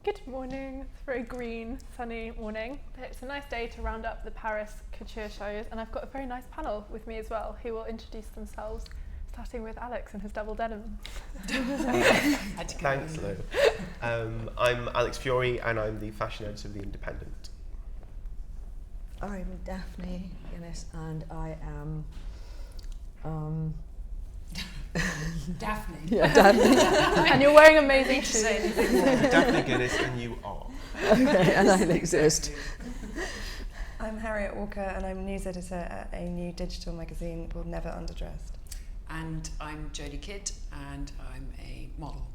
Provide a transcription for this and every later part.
Good morning. It's a very green, sunny morning. It's a nice day to round up the Paris couture shows, and I've got a very nice panel with me as well who will introduce themselves, starting with Alex and his double denim. Thanks, Lou. I'm Alex Fiore, and I'm the fashion editor of The Independent. I'm Daphne Guinness, and I am Daphne. Yeah, Daphne. And you're wearing amazing shoes. Daphne Guinness, and you are. Okay, and I exist. I'm Harriet Walker, and I'm news editor at a new digital magazine called Never Underdressed. And I'm Jodie Kidd, and I'm a model.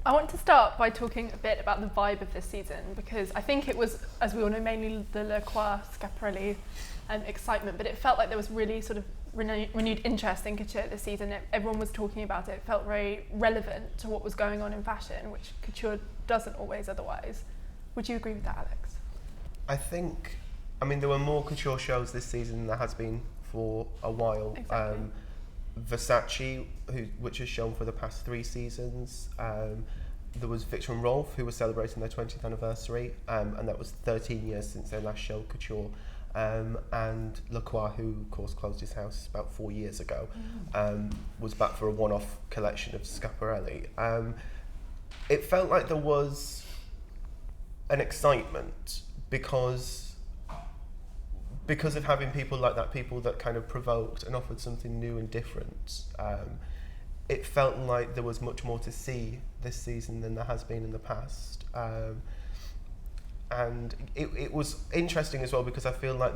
I want to start by talking a bit about the vibe of this season, because I think it was, as we all know, mainly the Le Croix Schiaparelli excitement, but it felt like there was really sort of renewed interest in couture this season. Everyone was talking about it. It felt very relevant to what was going on in fashion, which couture doesn't always otherwise. Would you agree with that, Alex? I mean, there were more couture shows this season than there has been for a while. Exactly. Versace, which has shown for the past 3 seasons. There was Victor and Rolf, who were celebrating their 20th anniversary, and that was 13 years since their last show, Couture. And Le Croix, who of course closed his house about 4 years ago, was back for a one-off collection of Schiaparelli. It felt like there was an excitement because of having people like that, people that kind of provoked and offered something new and different. It felt like there was much more to see this season than there has been in the past. And it was interesting as well because I feel like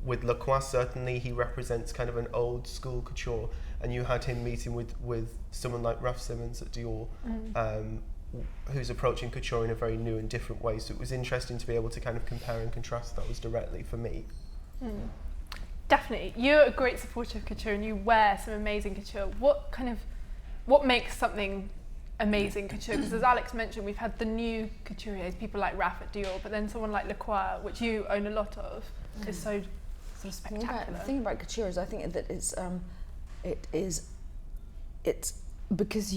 with Le Croix, certainly he represents kind of an old school couture, and you had him meeting with someone like Raf Simons at Dior, who's approaching couture in a very new and different way. So it was interesting to be able to kind of compare and contrast those directly for me. Definitely. You're a great supporter of couture and you wear some amazing couture. What makes something amazing couture? Because as Alex mentioned, we've had the new couturiers, people like Raf at Dior, but then someone like Le Croix, which you own a lot of, is so sort of spectacular. The thing about couture is I think that it's because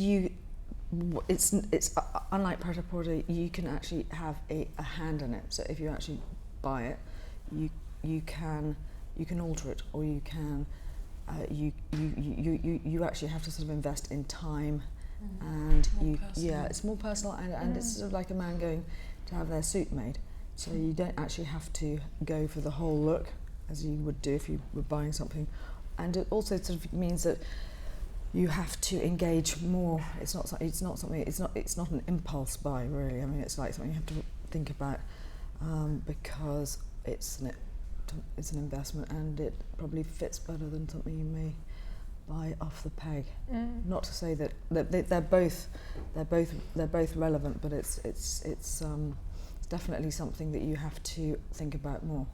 it's unlike pret-a-porter, you can actually have a hand in it. So if you actually buy it, you can alter it, or you can you actually have to sort of invest in time. And it's more personal, and it's sort of like a man going to have their suit made. So you don't actually have to go for the whole look as you would do if you were buying something. And it also sort of means that you have to engage more. It's not an impulse buy, really. I mean, it's like something you have to think about because it's an investment, and it probably fits better than something you may buy off the peg. Not to say that they're both relevant, but it's definitely something that you have to think about more.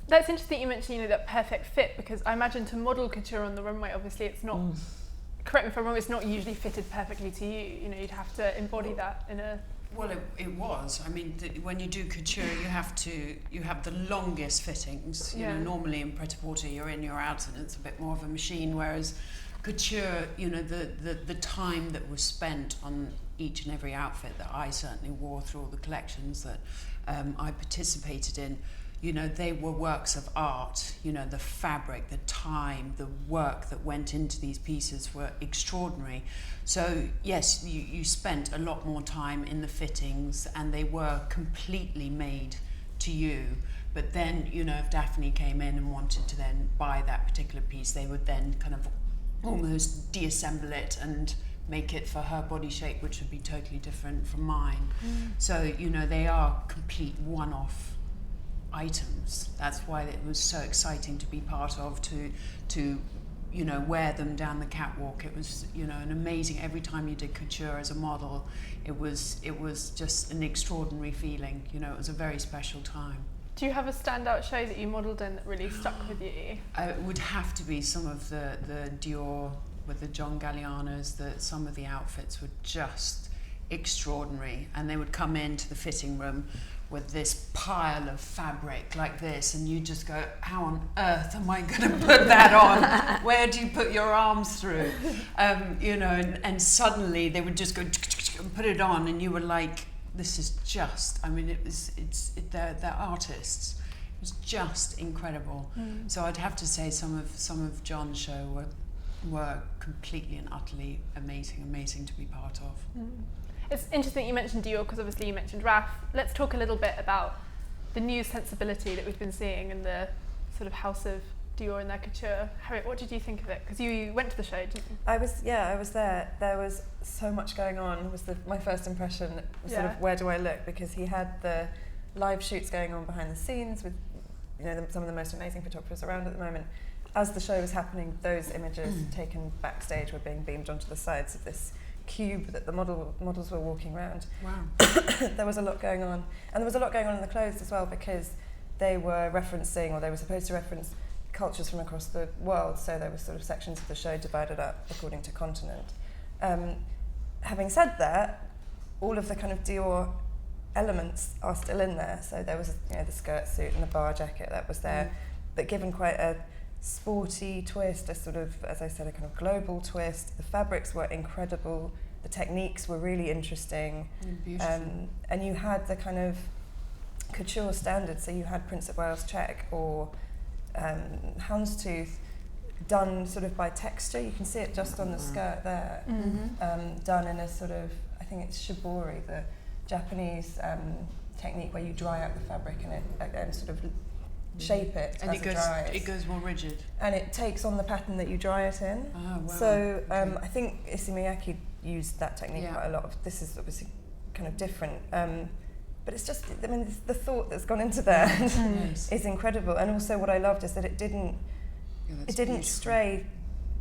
That's interesting you mentioned, that perfect fit, because I imagine to model couture on the runway, obviously it's not, correct me if I'm wrong, it's not usually fitted perfectly to you. You'd have to embody that in a... Well, it was. I mean, when you do couture, you have the longest fittings. You know, normally in pret-a-porter, you're in, you're out, and it's a bit more of a machine. Whereas couture, the time that was spent on each and every outfit that I certainly wore through all the collections that I participated in, they were works of art. The fabric, the time, the work that went into these pieces were extraordinary. So yes, you spent a lot more time in the fittings, and they were completely made to you. But then, if Daphne came in and wanted to then buy that particular piece, they would then kind of almost deassemble it and make it for her body shape, which would be totally different from mine. So, they are complete one-off items. That's why it was so exciting to be part of, to wear them down the catwalk. It was an amazing, every time you did couture as a model, it was just an extraordinary feeling. It was a very special time. Do you have a standout show that you modelled in that really stuck with you? It would have to be some of the Dior with the John Gallianos. Some of the outfits were just extraordinary, and they would come into the fitting room with this pile of fabric like this, and you just go, how on earth am I going to put that on? Where do you put your arms through? You know, and suddenly they would just go and put it on, and you were like, this is just, I mean, they're artists. It was just incredible. So I'd have to say some of John's show were completely and utterly amazing to be part of. It's interesting you mentioned Dior, because obviously you mentioned Raf. Let's talk a little bit about the new sensibility that we've been seeing in the sort of house of Dior and their couture. Harriet, what did you think of it? Because you went to the show, didn't you? I was there. There was so much going on. It was my first impression, sort of, where do I look? Because he had the live shoots going on behind the scenes with, you know, some of the most amazing photographers around at the moment. As the show was happening, those images taken backstage were being beamed onto the sides of this cube that the models were walking around. Wow. There was a lot going on. And there was a lot going on in the clothes as well, because they were referencing, or they were supposed to reference, cultures from across the world, so there were sort of sections of the show divided up according to continent. Having said that, all of the kind of Dior elements are still in there. So there was, you know, the skirt suit and the bar jacket that was there, but given quite a sporty twist, a sort of, as I said, a kind of global twist. The fabrics were incredible. The techniques were really interesting. Beautiful. And you had the kind of couture standards. So you had Prince of Wales check or houndstooth done sort of by texture. You can see it just on the skirt there. Done in a sort of, I think it's shibori, the Japanese technique where you dry out the fabric and sort of shape it and as it dries. It goes more rigid. And it takes on the pattern that you dry it in. Oh, wow. So I think Issey Miyake used that technique quite a lot. This is obviously kind of different. But it's just, I mean, the thought that's gone into there is incredible. And also what I loved is that it didn't stray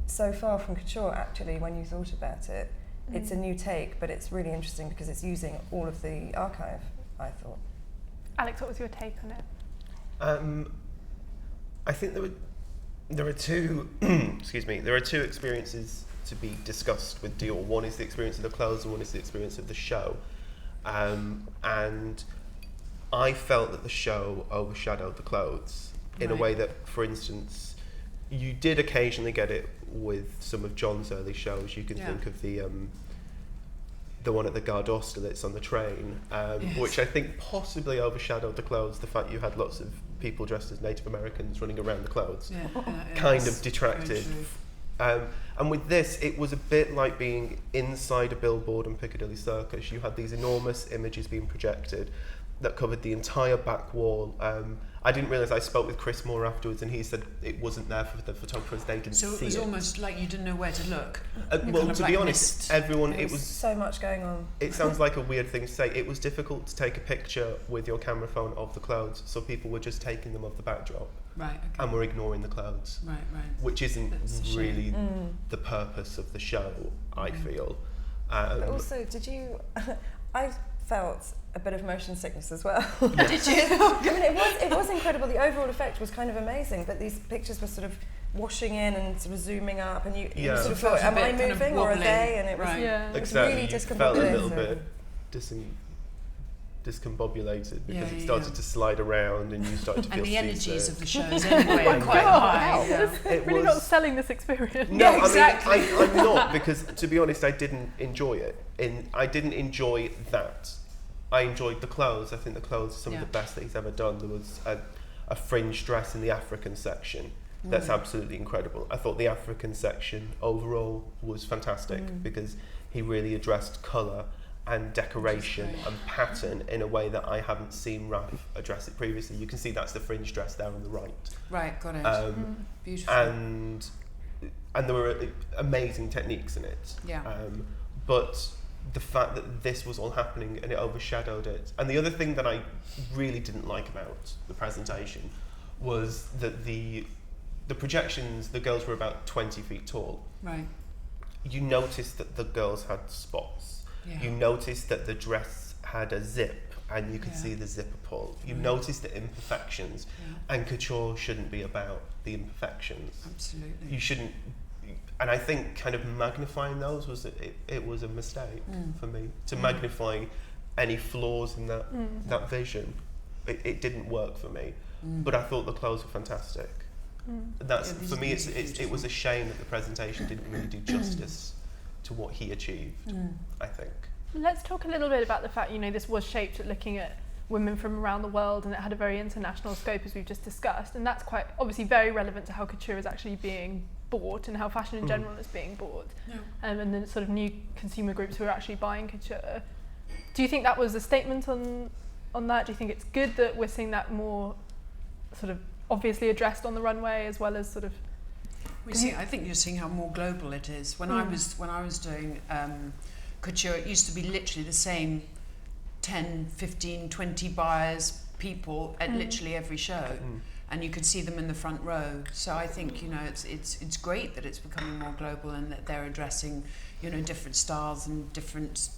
so far from couture, actually, when you thought about it. It's a new take, but it's really interesting because it's using all of the archive, I thought. Alex, what was your take on it? I think there are two there are two experiences to be discussed with Dior. One is the experience of the clothes, and one is the experience of the show. And I felt that the show overshadowed the clothes in a way that, for instance, you did occasionally get it with some of John's early shows. You can think of the one at the Gare d'Austerlitz on the train, which I think possibly overshadowed the clothes. The fact you had lots of people dressed as Native Americans running around the clothes kind of detracted. And with this, it was a bit like being inside a billboard on Piccadilly Circus. You had these enormous images being projected that covered the entire back wall. I didn't realise, I spoke with Chris Moore afterwards, and he said it wasn't there for the photographers, they didn't see it. So it was almost like you didn't know where to look. Well, to be honest, everyone, it was so much going on. It sounds like a weird thing to say. It was difficult to take a picture with your camera phone of the clothes, so people were just taking them of the backdrop. Right, okay. And were ignoring the clothes. Right. Which isn't really the purpose of the show, I feel. But also, I felt a bit of motion sickness as well. Did you? I mean, it was incredible. The overall effect was kind of amazing, but these pictures were sort of washing in and sort of zooming up, and you sort of thought, am I moving or are they? And it was, it was really you discombobulated. felt a little bit discombobulated because it started to slide around and you started to feel and the seasick. energies of the shows anyway are quite high. It's really not selling this experience. No, exactly. I mean, I'm not, because to be honest, I didn't enjoy it. I didn't enjoy that. I enjoyed the clothes. I think the clothes are some of the best that he's ever done. There was a fringe dress in the African section that's absolutely incredible. I thought the African section overall was fantastic because he really addressed colour and decoration and pattern in a way that I haven't seen Raf address it previously. You can see that's the fringe dress there on the right. Right, got it. Beautiful. And there were amazing techniques in it. Yeah. But the fact that this was all happening and it overshadowed it. And the other thing that I really didn't like about the presentation was that the projections, the girls were about 20 feet tall. Right. You noticed that the girls had spots. You noticed that the dress had a zip and you could see the zipper pull. You noticed the imperfections, and couture shouldn't be about the imperfections. Absolutely. You shouldn't, and I think kind of magnifying those it was a mistake for me to magnify any flaws in that vision. It didn't work for me, but I thought the clothes were fantastic. That's for me. It was a shame that the presentation didn't really do justice to what he achieved. I think. Let's talk a little bit about the fact, this was shaped at looking at women from around the world, and it had a very international scope, as we've just discussed, and that's quite obviously very relevant to how couture is actually being bought and how fashion in general is being bought, and the sort of new consumer groups who are actually buying couture. Do you think that was a statement on that? Do you think it's good that we're seeing that more sort of obviously addressed on the runway, as well as sort of? I think you're seeing how more global it is. When I was doing couture, it used to be literally the same 10, 15, 20 buyers, people at literally every show. And you could see them in the front row. So I think it's great that it's becoming more global and that they're addressing different styles and different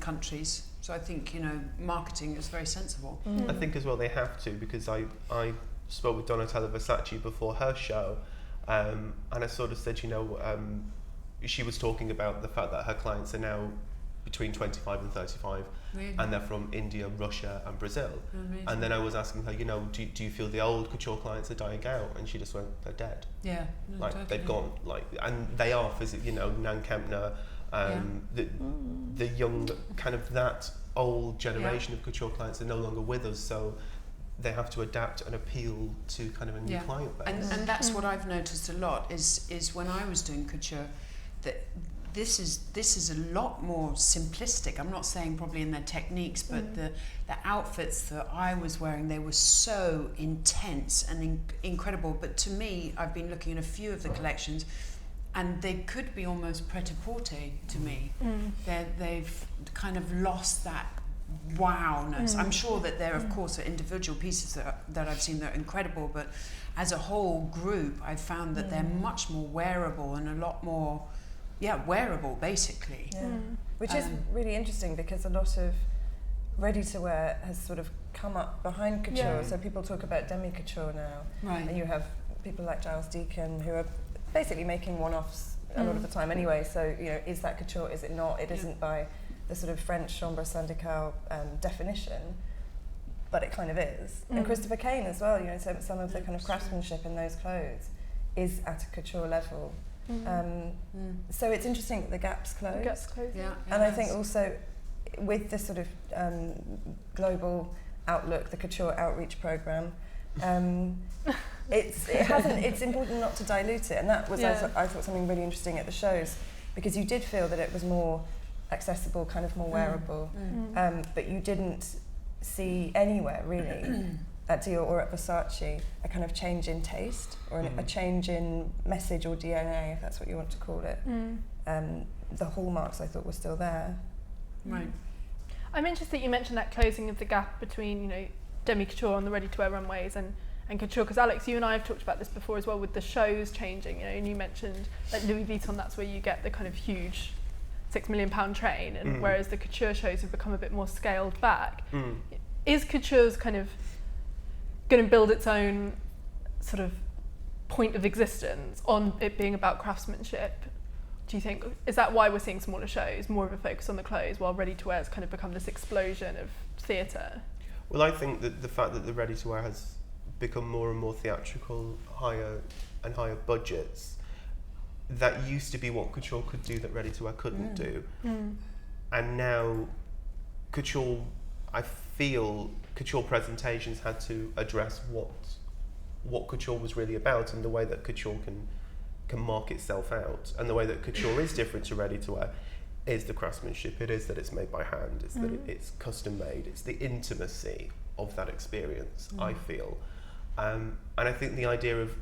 countries. So I think marketing is very sensible. I think as well they have to, because I spoke with Donatella Versace before her show, and I sort of said she was talking about the fact that her clients are now between 25 and 35, and they're from India, Russia and Brazil. Amazing. And then I was asking her, do you feel the old couture clients are dying out? And she just went, they're dead. Yeah, no, like totally. they've gone, and they are physically, Nan Kempner, the young kind of that old generation of couture clients are no longer with us, so they have to adapt and appeal to kind of a new client base. And that's what I've noticed a lot is when I was doing couture, that this is a lot more simplistic. I'm not saying probably in their techniques, but the outfits that I was wearing, they were so intense and incredible. But to me, I've been looking at a few of the collections, and they could be almost pret-a-porter to me. They've kind of lost that wowness. I'm sure that there, of course, are individual pieces that I've seen that are incredible, but as a whole group, I've found that they're much more wearable and a lot more, wearable, basically. Which is really interesting, because a lot of ready-to-wear has sort of come up behind couture. So people talk about demi-couture now. Right. And you have people like Giles Deacon who are basically making one-offs a lot of the time anyway. So, is that couture, is it not? It isn't by the sort of French chambre syndicale definition, but it kind of is. And Christopher Kane as well, some of the kind of craftsmanship in those clothes is at a couture level. So it's interesting that the gap's closed. And I think also with this sort of global outlook, the Couture Outreach Programme, it's important not to dilute it, and that was I thought something really interesting at the shows, because you did feel that it was more accessible, kind of more wearable, but you didn't see anywhere really at Dior or at Versace a kind of change in taste or a change in message or DNA, if that's what you want to call it. The hallmarks I thought were still there. Right. I'm interested that you mentioned that closing of the gap between demi-couture on the ready-to-wear runways and couture, because Alex, you and I have talked about this before as well, with the shows changing, and you mentioned like Louis Vuitton, that's where you get the kind of huge £6 million train, and whereas the couture shows have become a bit more scaled back. Is couture's kind of going to build its own sort of point of existence on it being about craftsmanship? Do you think, is that why we're seeing smaller shows, more of a focus on the clothes, while ready-to-wear has kind of become this explosion of theatre? Well, I think that the fact that the ready-to-wear has become more and more theatrical, higher and higher budgets, that used to be what couture could do that ready-to-wear couldn't do. And now couture, I feel couture presentations had to address what couture was really about, and the way that couture can mark itself out, and the way that couture is different to ready-to-wear is the craftsmanship. It is that it's made by hand, it's that it's custom made, it's the intimacy of that experience, I feel. And I think the idea of,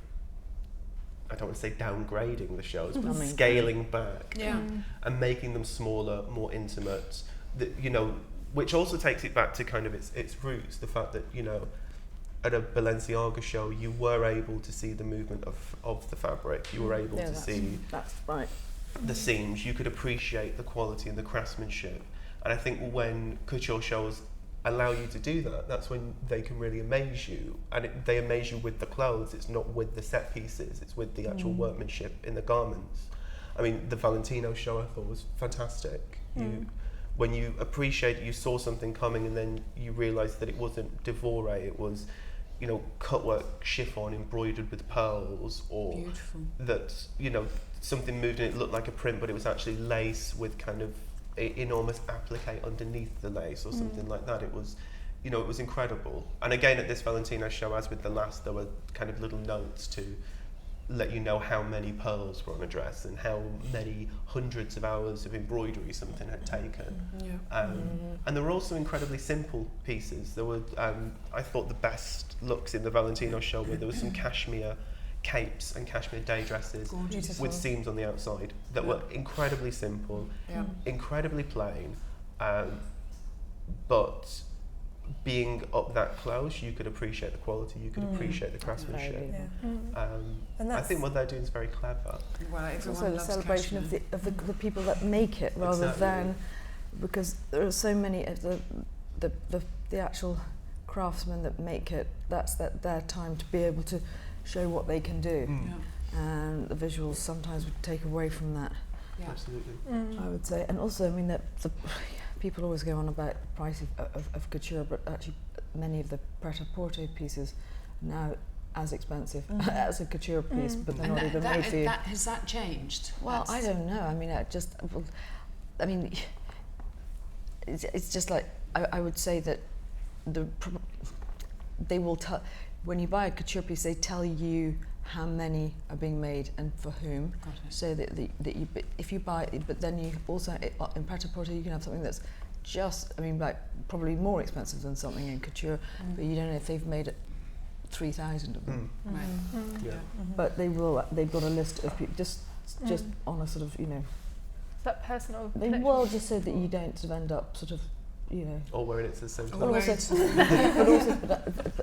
I don't want to say downgrading the shows, but scaling back and making them smaller, more intimate, which also takes it back to kind of its roots, the fact that, at a Balenciaga show, you were able to see the movement of the fabric, you were able to see the seams, you could appreciate the quality and the craftsmanship. And I think when couture shows allow you to do that, that's when they can really amaze you. And they amaze you with the clothes. It's not with the set pieces, it's with the actual workmanship in the garments. I mean, the Valentino show I thought was fantastic. When you appreciate, you saw something coming and then you realised that it wasn't Dior, it was, you know, cutwork chiffon embroidered with pearls, or Beautiful. that, you know, something moved and it looked like a print, but it was actually lace with kind of enormous applique underneath the lace or something like that. It was, you know, it was incredible. And again, at this Valentino show, as with the last, there were kind of little notes to let you know how many pearls were on a dress and how many hundreds of hours of embroidery something had taken. And there were also incredibly simple pieces. There were, I thought, the best looks in the Valentino show where there was some cashmere capes and cashmere day dresses with seams on the outside that were incredibly simple, incredibly plain, but being up that close, you could appreciate the quality, you could appreciate the craftsmanship. And I think what they're doing is very clever. Well, It's everyone also the loves celebration cashmere. of the people that make it, rather than, because there are so many of the actual craftsmen that make it. That's their time to be able to show what they can do, and the visuals sometimes would take away from that. Absolutely. I would say. And also, I mean, that the people always go on about the price of couture, but actually many of the pret-a-porter pieces are now as expensive as a couture piece, but they're And not even made for you. has that changed? Well, I don't know. I mean, it's just like, I would say that they will tell, when you buy a couture piece, they tell you how many are being made and for whom. So that you, if you buy it, but then you also, in pret-a-porter, you can have something that's just, I mean, like probably more expensive than something in couture, but you don't know if they've made it 3,000 of them. But they've got a list of people just on a sort of, you know, Is that personal? they will, just so that you don't sort of end up sort of, you know, All wearing it to the same time.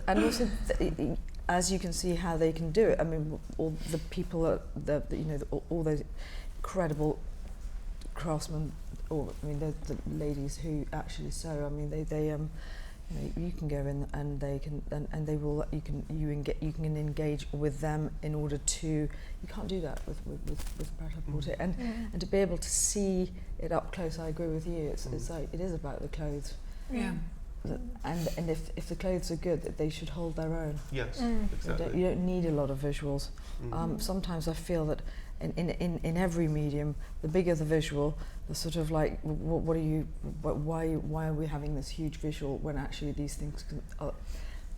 and also, as you can see how they can do it. I mean, all the people, all those incredible craftsmen, or I mean, the ladies who actually sew. I mean, they you know, you can go in and they can, and they will. You can engage with them in order to. You can't do that with pret-a-porter, and to be able to see it up close. I agree with you. It's like it is about the clothes. Yeah. And if the clothes are good, that they should hold their own. Yes, exactly. You don't need a lot of visuals. Sometimes I feel that in every medium, the bigger the visual, the sort of like, why are we having this huge visual when actually these things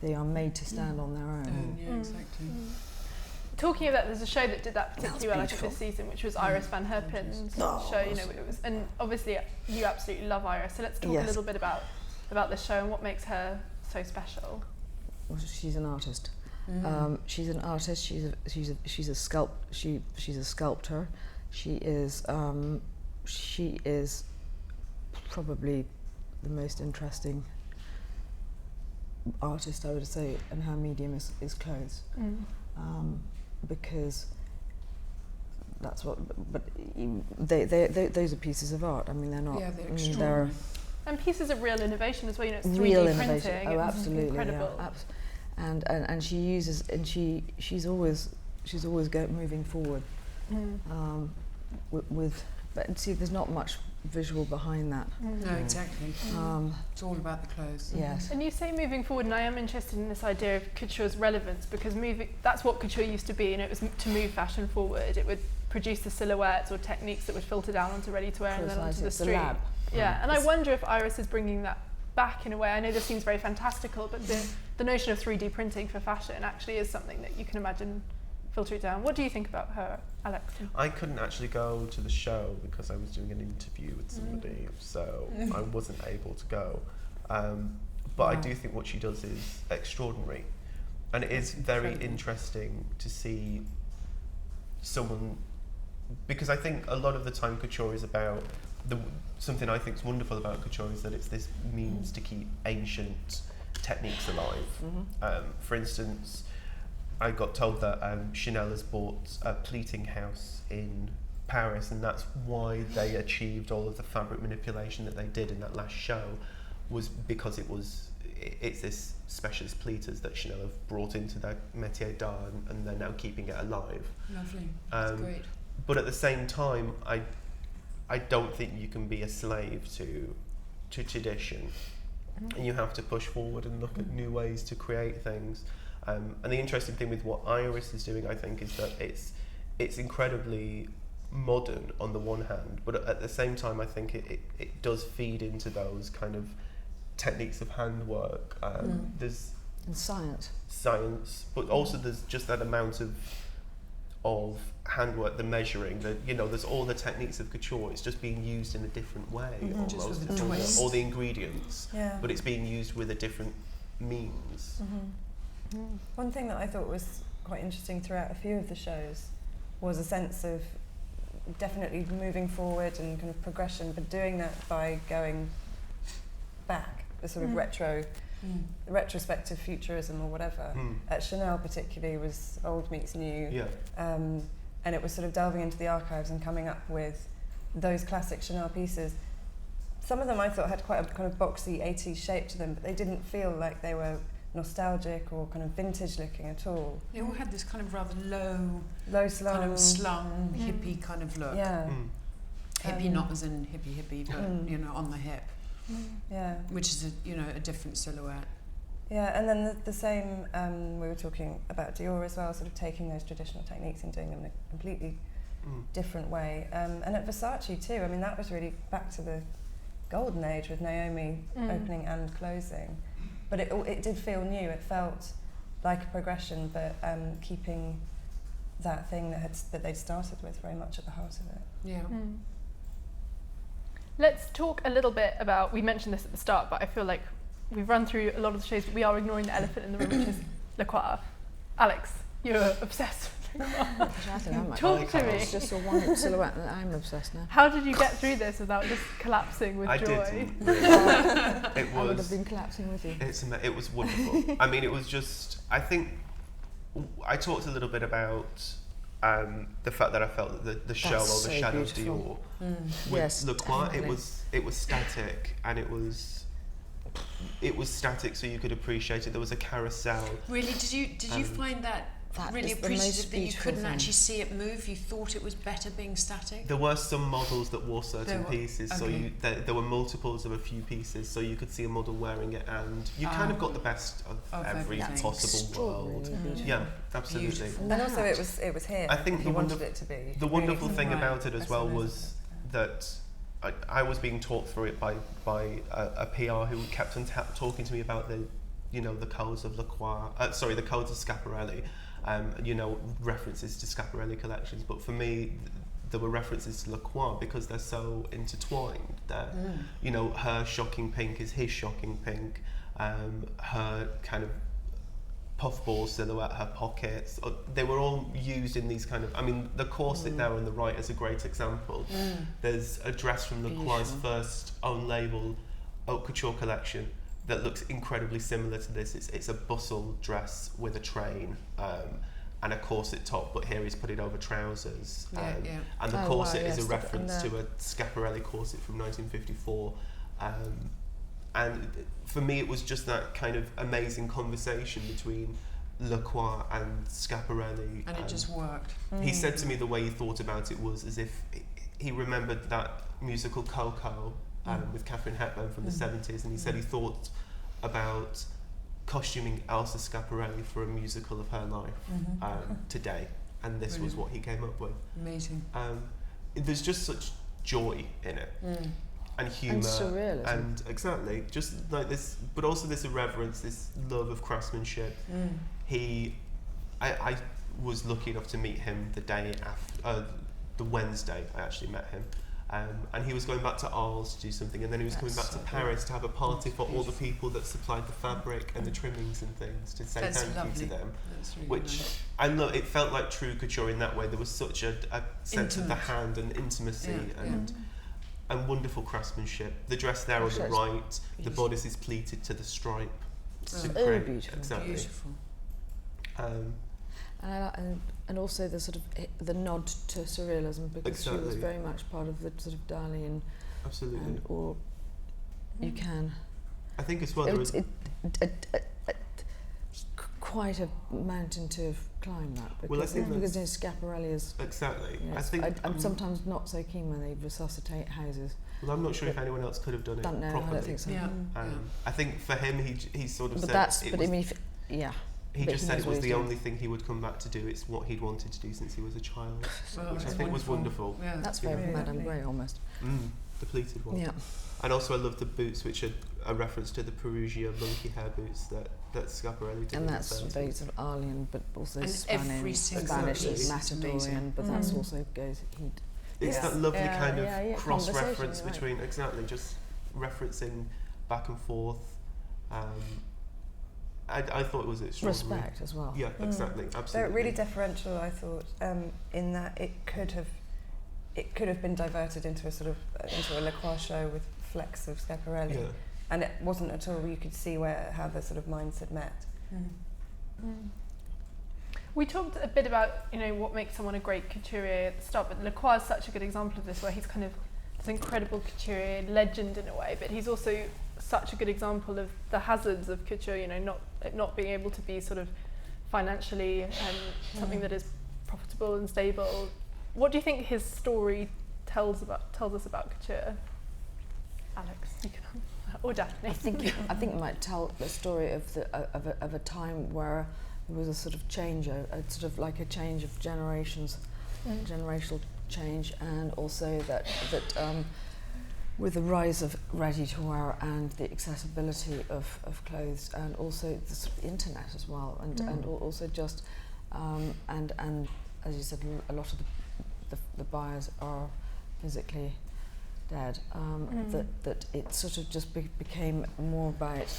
they are made to stand on their own. Yeah, exactly. Talking about, there's a show that did that particularly well, I think, this season, which was Iris Van Herpen's show. You know, it was, and obviously you absolutely love Iris. So let's talk a little bit about the show and what makes her so special. Well, she's an artist. She's an artist. She's a sculptor. She is probably the most interesting artist, I would say, and her medium is clothes. Because that's what. But those are pieces of art. I mean, they're not. Yeah, they're I mean, extraordinary. And pieces of real innovation as well. You know, it's 3D real printing. innovation. Oh, it's absolutely. incredible. Yeah, and she uses, and she's always moving forward. With but see, there's not much visual behind that. No, exactly. It's all about the clothes. Yes. And you say moving forward, and I am interested in this idea of couture's relevance, because that's what couture used to be, you know, it was to move fashion forward. It would produce the silhouettes or techniques that would filter down onto ready-to-wear and then onto the street. lab. Yeah, and I wonder if Iris is bringing that back in a way. I know this seems very fantastical, but the notion of 3D printing for fashion actually is something that you can imagine filter it down. What do you think about her, Alex? I couldn't actually go to the show because I was doing an interview with somebody, so I wasn't able to go. But I do think what she does is extraordinary. And it is very interesting to see someone, because I think a lot of the time couture is about, something I think is wonderful about couture is that it's this means to keep ancient techniques alive. For instance, I got told that Chanel has bought a pleating house in Paris, and that's why they achieved all of the fabric manipulation that they did in that last show, was because it's this specialist pleaters that Chanel have brought into their métier d'art, and they're now keeping it alive. Lovely. That's great. But at the same time, I don't think you can be a slave to tradition, and you have to push forward and look at new ways to create things. And the interesting thing with what Iris is doing, I think, is that it's incredibly modern on the one hand, but at the same time, I think it does feed into those kind of techniques of handwork. There's And science, but also there's just that amount of handwork, the measuring, there's all the techniques of couture. It's just being used in a different way, Just almost. with a It's twist. all the ingredients, Yeah. but it's being used with a different means. One thing that I thought was quite interesting throughout a few of the shows was a sense of definitely moving forward and kind of progression, but doing that by going back, the sort of retrospective futurism or whatever. At Chanel particularly was old meets new. Yeah. And it was sort of delving into the archives and coming up with those classic Chanel pieces. Some of them I thought had quite a kind of boxy 80s shape to them, but they didn't feel like they were nostalgic or kind of vintage looking at all. They all had this kind of rather low slung, kind of slung, hippie kind of look. Yeah. Hippie, not as in hippie, but on the hip. Yeah. Which is a different silhouette. Yeah, and then the same, we were talking about Dior as well, sort of taking those traditional techniques and doing them in a completely different way. And at Versace too, I mean, that was really back to the golden age with Naomi opening and closing. But it did feel new. It felt like a progression, but keeping that thing that they'd started with very much at the heart of it. Yeah. Let's talk a little bit about, we mentioned this at the start, but I feel like we've run through a lot of the shows, but we are ignoring the elephant in the room, which is Le Croix. Alex, you're obsessed with Le Croix. I think I might Talk to me. It's just a one silhouette that I'm obsessed now. How did you get through this without just collapsing with I joy? didn't really. I would have been collapsing with you. It was wonderful. I mean, it was just, I think, I talked a little bit about the fact that I felt that the shell or That's the so shadow beautiful. of Dior with Yes, Le Croix, definitely. it was static, and it was static, so you could appreciate it. There was a carousel. Really, did you find that really is the most appreciative that you beautiful couldn't thing. actually see it move? You thought it was better being static? There were some models that wore certain There were- pieces, so okay. there were multiples of a few pieces, so you could see a model wearing it, and you kind of got the best of every everything. possible world. Extraordinarily beautiful. Yeah, absolutely. Beautiful. And also it was here. I think he the wanted wonder- it to be. The wonderful Really thing Right. about it as That's well amazing. was that I was being talked through it by a PR who kept on talking to me about the codes of Le Croix, the codes of Schiaparelli, references to Schiaparelli collections. But for me, there were references to Le Croix because they're so intertwined. Her shocking pink is his shocking pink. Her kind of puffball silhouette, her pockets, they were all used in these kind of, I mean, the corset there on the right is a great example. There's a dress from Le Croix's first own label Haute Couture collection that looks incredibly similar to this. It's a bustle dress with a train and a corset top, but here he's put it over trousers. And the corset is a reference to a Schiaparelli corset from 1954. And for me, it was just that kind of amazing conversation between Le Croix and Schiaparelli. And it just worked. He said to me the way he thought about it was as if he remembered that musical Coco with Catherine Hepburn from the 70s, and he said he thought about costuming Elsa Schiaparelli for a musical of her life today, and this was what he came up with. Amazing. There's just such joy in it. And humour And surrealism. and exactly just like this, but also this irreverence, this love of craftsmanship. I was lucky enough to meet him the day after the Wednesday I actually met him, and he was going back to Arles to do something, and then he was coming back to Paris to have a party for all the people that supplied the fabric and the trimmings and things to say That's thank lovely. you to them, That's really which nice. I love. It felt like true couture in that way. There was such a sense of the Intimate. hand and intimacy and wonderful craftsmanship. The dress there on the Sure, it's right, the bodice is pleated to the stripe. beautiful. Exactly. Beautiful. And also the sort of the nod to surrealism, because she was Exactly. very much part of the sort of Dali and Absolutely. or you can I think as well there was quite a mountain to climb that, because, well, I think because Schiaparelli is exactly. You know, I think I'm sometimes not so keen when they resuscitate houses. Well, I'm not sure if anyone else could have done it properly. I don't think so. Yeah. I think for him, he sort of But said that's. it But was, I mean, he just said it was the doing. only thing he would come back to do. It's what he'd wanted to do since he was a child, Well, which I it's think was wonderful. Yeah. That's really very Madame lovely. Grey almost. Depleted one. Yeah. And also I love the boots, which are a reference to the Perugia monkey hair boots that Schiaparelli did. And in that's the 30s. very sort of Arlian, but also And Spanish, every single Spanish piece is Matadorian, amazing. but that's also goes. It's Yeah. that lovely Yeah, kind of yeah, cross-reference conversation, right. between, exactly, just referencing back and forth. I thought it was extraordinary. Respect as well. Yeah, exactly, They're absolutely. really deferential, I thought, in that it could have been diverted into a sort of into a Le Croix show with flecks of Schiaparelli, Yeah. and it wasn't at all. You could see how the sort of minds had met. We talked a bit about, what makes someone a great couturier at the start, but Lacroix is such a good example of this, where he's kind of this incredible couturier legend in a way, but he's also such a good example of the hazards of couture, not being able to be sort of financially something that is profitable and stable. What do you think his story tells us about couture? Alex, you can, or Daphne. I think it might tell the story of a time where there was a sort of change, a sort of like a change of generations, generational change, and also that with the rise of ready-to-wear and the accessibility of clothes, and also the sort of internet as well, and also just and as you said, a lot of the buyers are physically dead. That it sort of just became more about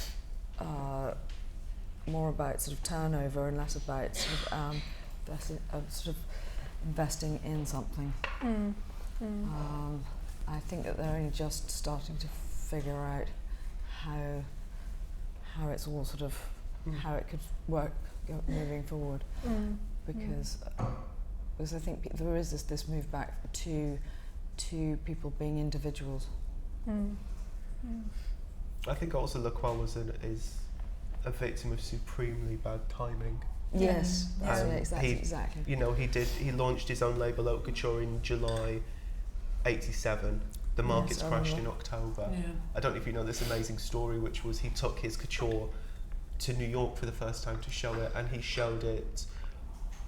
sort of turnover and less about sort of investing in something. I think that they're only just starting to figure out how it's all sort of how it could work moving forward, because I think there is this move back to people being individuals. I think also Lacroix is a victim of supremely bad timing. Yes, that's exactly. He launched his own label Haute Couture in July '87. The markets crashed in October. Yeah. I don't know if you know this amazing story, which was he took his couture to New York for the first time to show it, and he showed it.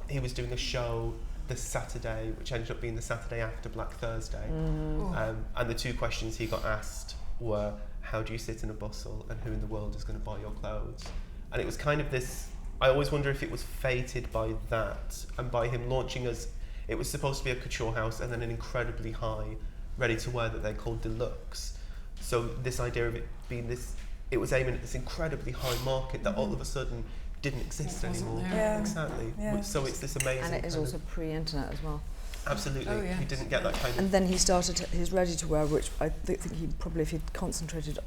He was doing a show the Saturday, which ended up being the Saturday after Black Thursday. And the two questions he got asked were, how do you sit in a bustle, and who in the world is going to buy your clothes? And it was kind of this, I always wonder if it was fated by that, and by him launching as, it was supposed to be a couture house and then an incredibly high ready-to-wear that they called deluxe. So this idea of it being this, it was aiming at this incredibly high market that all of a sudden didn't exist anymore. Yeah. Exactly. Yeah. So it's this amazing. And it is also pre-internet as well. Absolutely. Oh, yes. He didn't get that kind of. And then he started his ready-to-wear, which I think he probably, if he'd concentrated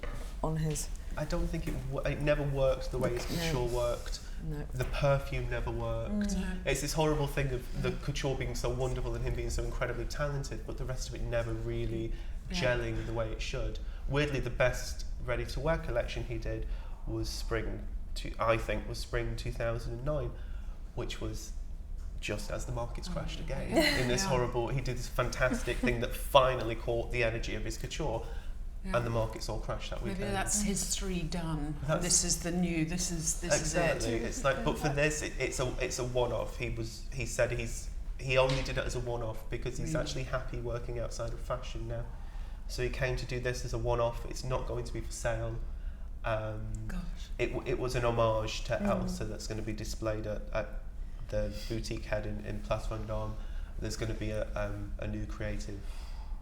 on his. I don't think it never worked the way his couture worked. No. The perfume never worked. It's this horrible thing of the couture being so wonderful and him being so incredibly talented, but the rest of it never really gelling the way it should. Weirdly, the best ready-to-wear collection he did was spring 2009, which was just as the markets crashed again. In this horrible, he did this fantastic thing that finally caught the energy of his couture. Yeah. And the markets all crashed that weekend. Maybe that's history done. That's- This is the new. This is Exactly. it. It's like, but for this, it's a one-off. He said he only did it as a one-off because he's actually happy working outside of fashion now. So he came to do this as a one-off. It's not going to be for sale. Gosh. It was an homage to Elsa that's going to be displayed at the boutique head in Place Vendôme. There's going to be a new creative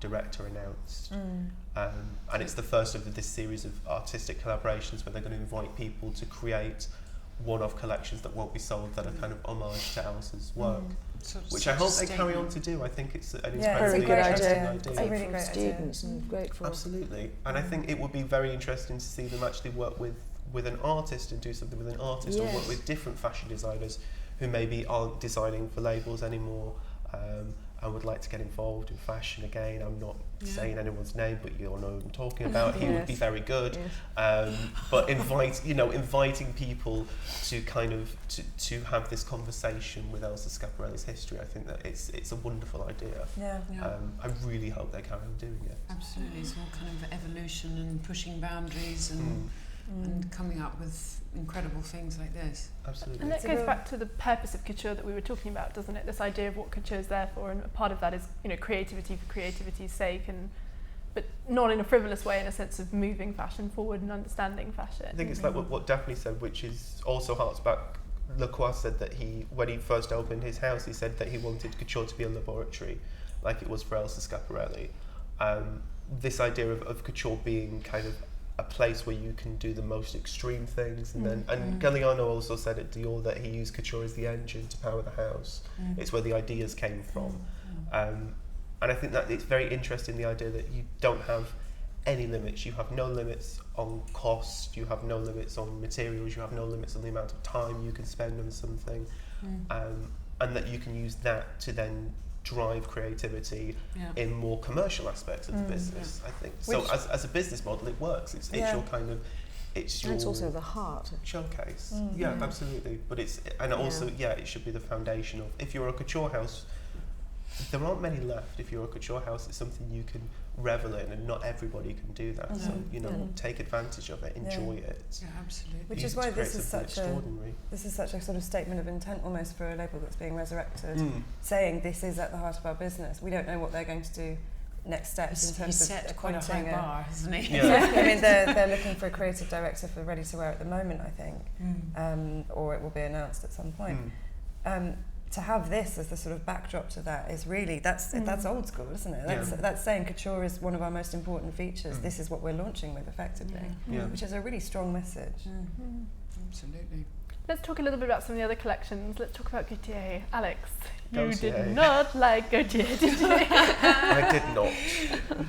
director announced, and it's the first of this series of artistic collaborations where they're going to invite people to create one-off collections that won't be sold that are kind of homage to Elsa's work, which I hope they carry on to do. I think it's an incredibly interesting idea. It's a really great students and great for Absolutely, and I think it would be very interesting to see them actually work with an artist and do something with an artist, or work with different fashion designers who maybe aren't designing for labels anymore, and would like to get involved in fashion again. I'm not saying anyone's name, but you all know who I'm talking about. He would be very good. But inviting people to kind of to have this conversation with Elsa Schiaparelli's history, I think that it's a wonderful idea. I really hope they carry on doing it. Absolutely, it's all kind of evolution and pushing boundaries and coming up with incredible things like this. Absolutely. And that goes back to the purpose of couture that we were talking about, doesn't it? This idea of what couture is there for, and a part of that is, creativity for creativity's sake, but not in a frivolous way, in a sense of moving fashion forward and understanding fashion. I think it's like what Daphne said, which is also harks back. Lacroix said that when he first opened his house, he said that he wanted couture to be a laboratory, like it was for Elsa Schiaparelli. This idea of couture being kind of a place where you can do the most extreme things, and Galliano also said at Dior that he used couture as the engine to power the house. It's where the ideas came from, and I think that it's very interesting, the idea that you don't have any limits. You have no limits on cost, you have no limits on materials, you have no limits on the amount of time you can spend on something, and that you can use that to then drive creativity in more commercial aspects of the business. I think so. As a business model, it works. It's your kind of it's also the heart showcase. Absolutely. But it should be the foundation of, if you're a couture house, there aren't many left. If you're a couture house, it's something you can revel in, and not everybody can do that. So take advantage of it, enjoy it. Yeah, absolutely. Which is why this is such a sort of statement of intent, almost, for a label that's being resurrected, saying this is at the heart of our business. We don't know what they're going to do next steps in terms of set quite a high bar, hasn't he? I mean, they're looking for a creative director for ready to wear at the moment, I think, or it will be announced at some point. To have this as the sort of backdrop to that is really, that's old school, isn't it? That's saying couture is one of our most important features. This is what we're launching with, effectively, which is a really strong message. Absolutely. Let's talk a little bit about some of the other collections. Let's talk about Gaultier. Alex, Gaultier. You did not like Gaultier, did you? I did not.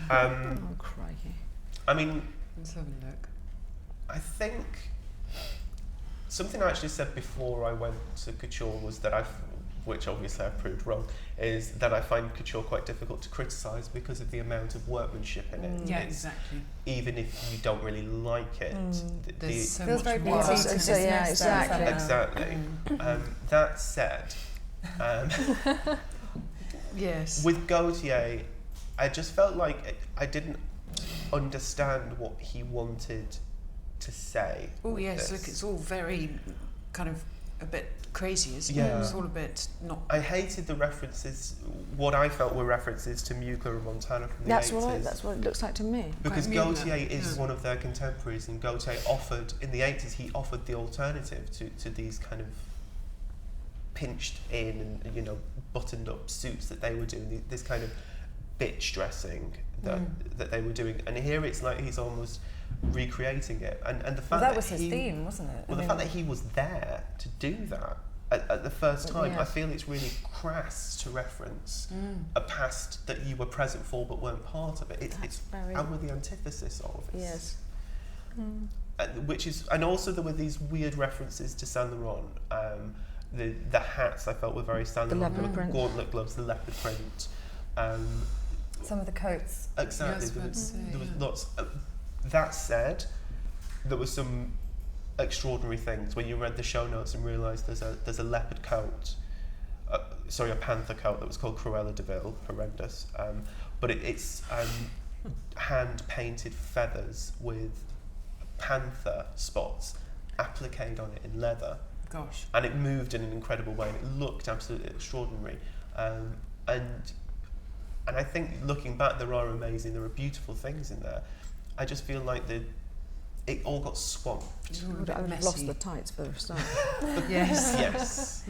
Oh, crikey. I mean, Let's have a look. I think something I actually said before I went to couture was that which obviously I've proved wrong, is that I find couture quite difficult to criticise because of the amount of workmanship in it. Exactly. Even if you don't really like it, there's so feels much very work. Exactly. That said, yes. with Gaultier, I just felt like I didn't understand what he wanted to say. Oh yes, look, it's all very kind of a bit crazy, isn't it? It's all a bit not... I hated the references, what I felt were references to Mugler and Montana from the 80s. That's what it looks like to me. Because Gaultier is one of their contemporaries, and Gaultier offered, in the 80s, he offered the alternative to these kind of pinched in and, buttoned up suits that they were doing, this kind of bitch dressing that they were doing. And here it's like he's almost recreating it, and the fact that was his theme, wasn't it? Well, the fact that he was there to do that at the first time, I feel it's really crass to reference a past that you were present for but weren't part of it. It's and with the antithesis of it. Yes. Which is, and also there were these weird references to Saint Laurent. The hats I felt were very Saint Laurent. The leopard print. Gauntlet gloves, the leopard print. Some of the coats. Exactly. There was lots. That said, there were some extraordinary things when you read the show notes and realised there's a leopard coat, a panther coat that was called Cruella de Vil, horrendous, but it's hand painted feathers with panther spots appliqued on it in leather. Gosh. And it moved in an incredible way, and it looked absolutely extraordinary. And I think looking back, there are beautiful things in there. I just feel like it all got swamped. I would have lost the tights for a start. Yes.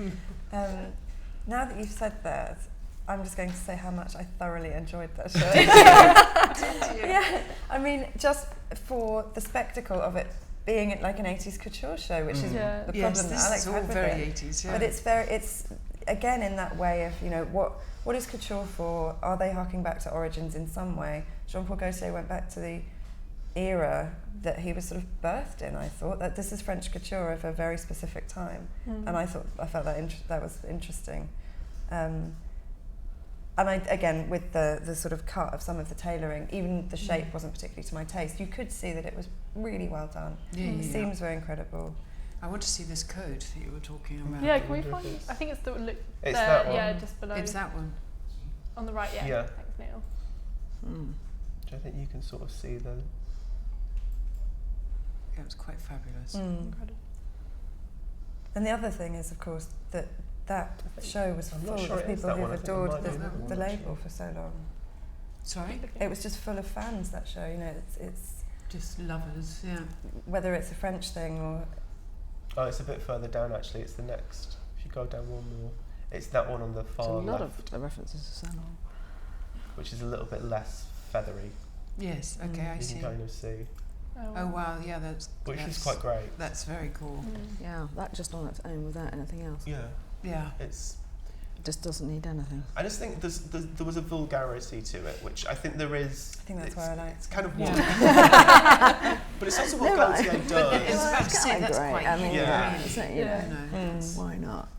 Now that you've said that, I'm just going to say how much I thoroughly enjoyed that show. Did you? Yeah, I mean, just for the spectacle of it being like an 80s couture show, which is the problem that Alex had with very it. 80s, But it's again in that way of, what is couture for? Are they harking back to origins in some way? Jean-Paul Gaultier went back to the era that he was sort of birthed in. I thought that this is French couture of a very specific time, and I felt that was interesting. And again, with the sort of cut of some of the tailoring, even the shape wasn't particularly to my taste. You could see that it was really well done. The seams were incredible. I want to see this coat that you were talking about. Yeah, can we find it? I think it's the look It's there, that one. yeah, just below. It's that one. On the right, yeah. Yeah. Thanks, Neil. Which I think you can sort of see the... It was quite fabulous. Incredible. And the other thing is, of course, that show was I'm full not sure of it is people that who've one. I think it adored might be that one, the actually. label for so long. Sorry? It was just full of fans, that show, you know, it's Just lovers, yeah. whether it's a French thing or... Oh, it's a bit further down actually. It's the next. If you go down one more, it's that one on the There's far a lot left, of references to salon. which is a little bit less feathery. Yes, okay, I You see. can kind of see, Oh wow, yeah, that's which is quite great. That's very cool. Yeah, that just on its own without anything else. Yeah, Yeah. it's. It just doesn't need anything. I just think there was a vulgarity to it, which I think there is. I think that's why I like It's kind of Yeah. what, but it's also what No, but- Gaultier It's does. about to say kinda that's great. quite I mean, Yeah. it's not, you Yeah. know, why not?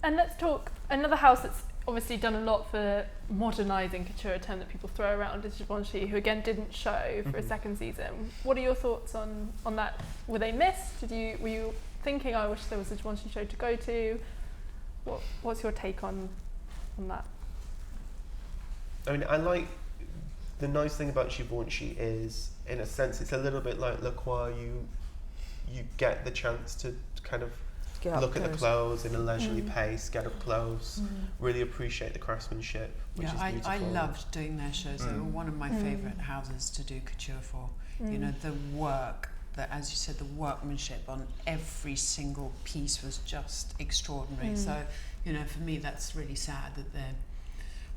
And let's talk, another house that's obviously done a lot for modernising couture, a term that people throw around, is Givenchy, who again didn't show for a second season. What are your thoughts on that? Were they missed? Were you thinking, I wish there was a Givenchy show to go to? What's your take on that? I mean, I like the nice thing about Givenchy is, in a sense, it's a little bit like Le Croix. You get the chance to kind of Get up look at the close. clothes in a leisurely pace, get up close, really appreciate the craftsmanship, which Yeah, is beautiful. I loved doing their shows. They were one of my favourite houses to do couture for. You know, the work, as you said, the workmanship on every single piece was just extraordinary. So, you know, for me, that's really sad that they're,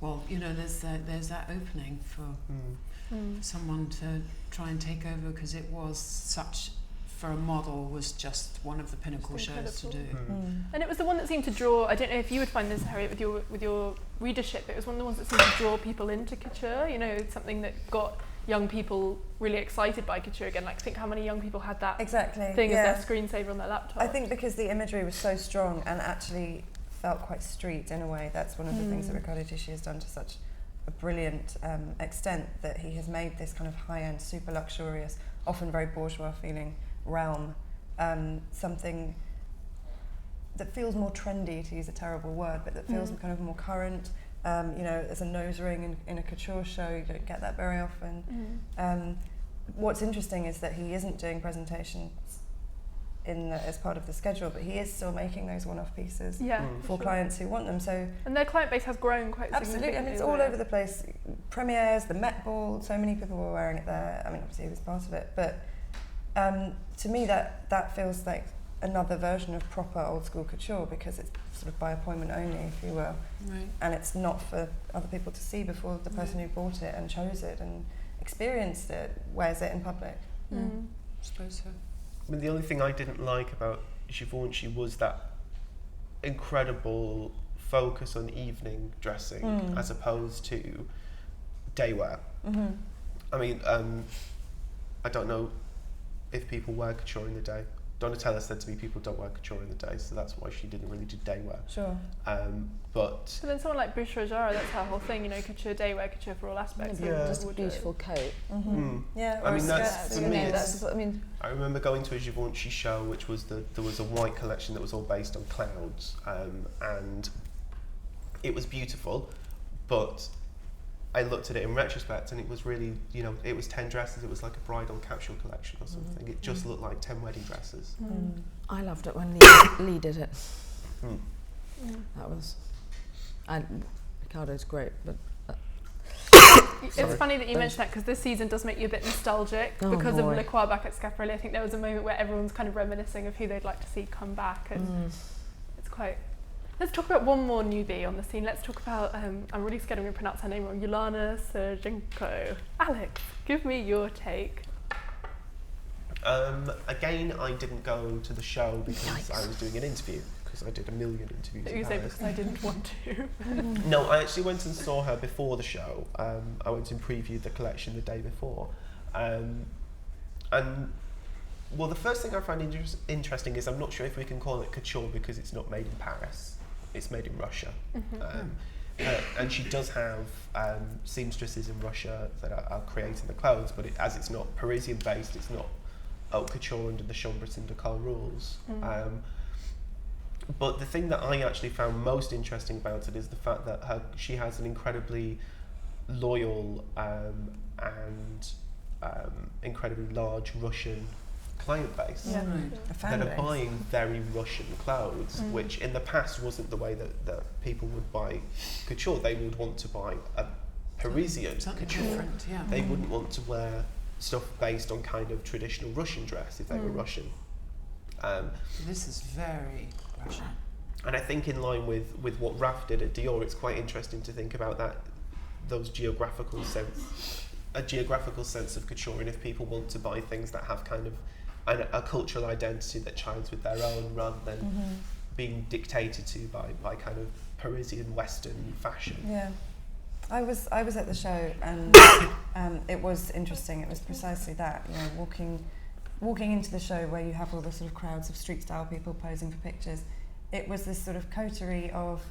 well, you know, there's that opening for someone to try and take over, because it was such, for a model, was just one of the pinnacle Just shows to do. And it was the one that seemed to draw, I don't know if you would find this, Harriet, with your readership, it was one of the ones that seemed to draw people into couture, you know, something that got young people really excited by couture again. Like, think how many young people had that thing as their screensaver on their laptop. I think because the imagery was so strong and actually felt quite street in a way. That's one of the things that Riccardo Tisci has done to such a brilliant extent, that he has made this kind of high-end, super luxurious, often very bourgeois feeling realm something that feels more trendy, to use a terrible word, but that feels kind of more current. You know, as a nose ring in a couture show, you don't get that very often. What's interesting is that he isn't doing presentations as part of the schedule, but he is still making those one-off pieces for clients who want them. So, and their client base has grown quite absolutely, significantly. I mean, it's all over the place. Premieres, the Met Ball, so many people were wearing it there. I mean, obviously he was part of it, but to me that feels like another version of proper old school couture, because it's sort of by appointment only, if you will. Right. And it's not for other people to see before the person who bought it and chose it and experienced it wears it in public. I suppose so. I mean, the only thing I didn't like about Givenchy was that incredible focus on evening dressing as opposed to day wear. I mean, I don't know if people wear couture in the day. Donatella said to me people don't wear couture in the day, so that's why she didn't really do day wear. Sure. But Yeah. Just a beautiful coat. Yeah, I or mean, a that's skirt. for me. You know, It's, I mean, I remember going to a Givenchy show, which was there was a white collection that was all based on clouds, and it was beautiful, but I looked at it in retrospect and it was really, you know, it was 10 dresses, it was like a bridal capsule collection or something. It just looked like 10 wedding dresses. I loved it when Lee did it. That was, Ricardo's great, but It's funny that you mentioned that, because this season does make you a bit nostalgic because of Le Croix back at Schiaparelli. I think there was a moment where everyone's kind of reminiscing of who they'd like to see come back, and it's quite... Let's talk about one more newbie on the scene. Let's talk about, I'm really scared I'm going to pronounce her name wrong, Yelena Sergenko. Alex, give me your take. Again, I didn't go to the show because I was doing an interview, because I did a million interviews in You say Paris. because I didn't want to. No, I actually went and saw her before the show. I went and previewed the collection the day before. And, well, the first thing I find interesting is I'm not sure if we can call it couture because it's not made in Paris. It's made in Russia. And she does have seamstresses in Russia that are creating the clothes, but as it's not Parisian based, it's not haute couture under the Chambre-Britain Decor rules. But the thing that I actually found most interesting about it is the fact that she has an incredibly loyal and incredibly large Russian client base that are buying very Russian clothes, which in the past wasn't the way that people would buy couture. They would want to buy a Parisian couture. Different, yeah. They wouldn't want to wear stuff based on kind of traditional Russian dress if they were Russian. This is very Russian. And I think in line with what Raf did at Dior, it's quite interesting to think about a geographical sense of couture, and if people want to buy things that have kind of a cultural identity that chimes with their own, rather than being dictated to by kind of Parisian Western fashion. Yeah, I was at the show, and it was interesting. It was precisely that, you know, walking into the show where you have all the sort of crowds of street style people posing for pictures. It was this sort of coterie of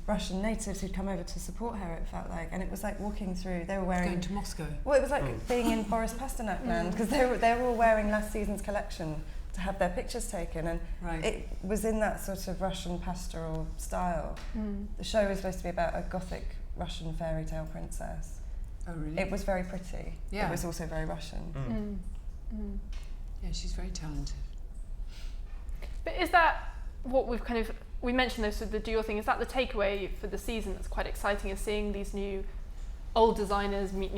Russian natives who'd come over to support her, it felt like, and it was like walking through. They were wearing going to Moscow. Well, it was like being in Boris Pasternak land, because they were all wearing last season's collection to have their pictures taken, and it was in that sort of Russian pastoral style. The show was supposed to be about a Gothic Russian fairy tale princess. Oh, really? It was very pretty. Yeah. It was also very Russian. Yeah, she's very talented. But is that what we mentioned this with the Dior thing, is that the takeaway for the season that's quite exciting, is seeing these old designers meet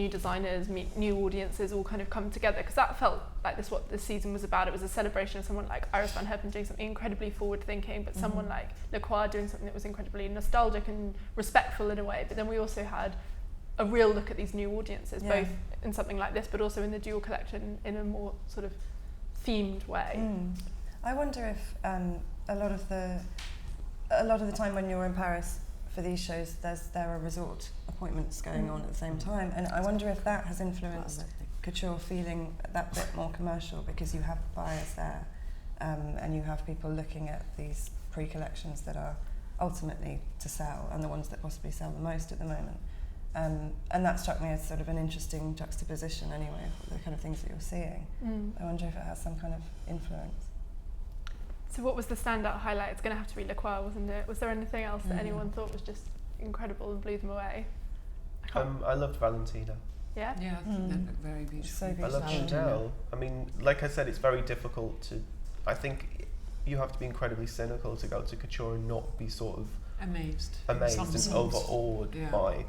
new audiences all kind of come together? Because that felt like what this season was about. It was a celebration of someone like Iris van Herpen doing something incredibly forward thinking, but someone like Lacroix doing something that was incredibly nostalgic and respectful in a way. But then we also had a real look at these new audiences, both in something like this, but also in the Dior collection in a more sort of themed way. I wonder if a lot of the time when you're in Paris for these shows, there are resort appointments going on at the same time, and I wonder if that has influenced couture feeling that bit more commercial, because you have buyers there, and you have people looking at these pre-collections that are ultimately to sell, and the ones that possibly sell the most at the moment. And that struck me as sort of an interesting juxtaposition anyway, of the kind of things that you're seeing. I wonder if it has some kind of influence. So what was the standout highlight? It's going to have to be Lacroix, wasn't it? Was there anything else that anyone thought was just incredible and blew them away? I loved Valentina. Yeah? Yeah, I think that looked very beautiful. So I beautiful. love Chanel. I mean, like I said, it's very difficult to... I think you have to be incredibly cynical to go to couture and not be sort of amazed and overawed by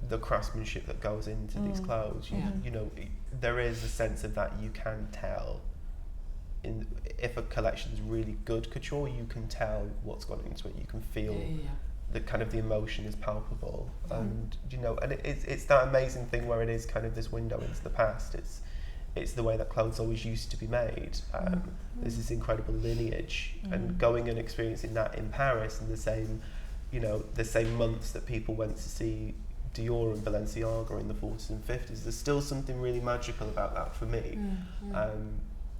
the craftsmanship that goes into these clothes. You know, there is a sense of that. You can tell if a collection is really good couture, you can tell what's gone into it. You can feel the kind of the emotion is palpable, and you know, and it's that amazing thing where it is kind of this window into the past. It's the way that clothes always used to be made. There's this incredible lineage, and going and experiencing that in Paris in the same, you know, the same months that people went to see Dior and Balenciaga in the 40s and 50s. There's still something really magical about that for me.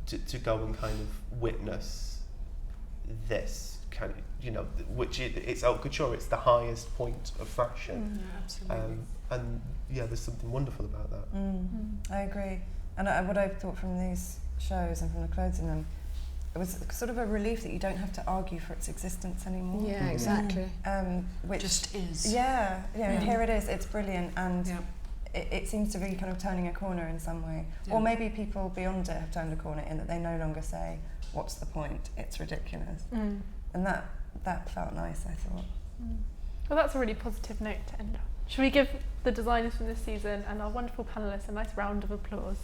To go and kind of witness this kind of, you know, which it's haute couture, it's the highest point of fashion. Absolutely. And yeah, there's something wonderful about that. I agree. And what I thought from these shows and from the clothes in them, it was sort of a relief that you don't have to argue for its existence anymore. Yeah, exactly. Which just is. Yeah, and here it is. It's brilliant, and it seems to be kind of turning a corner in some way. Or maybe people beyond it have turned a corner in that they no longer say, "What's the point? It's ridiculous." And that felt nice, I thought. Well, that's a really positive note to end on. Should we give the designers from this season and our wonderful panellists a nice round of applause?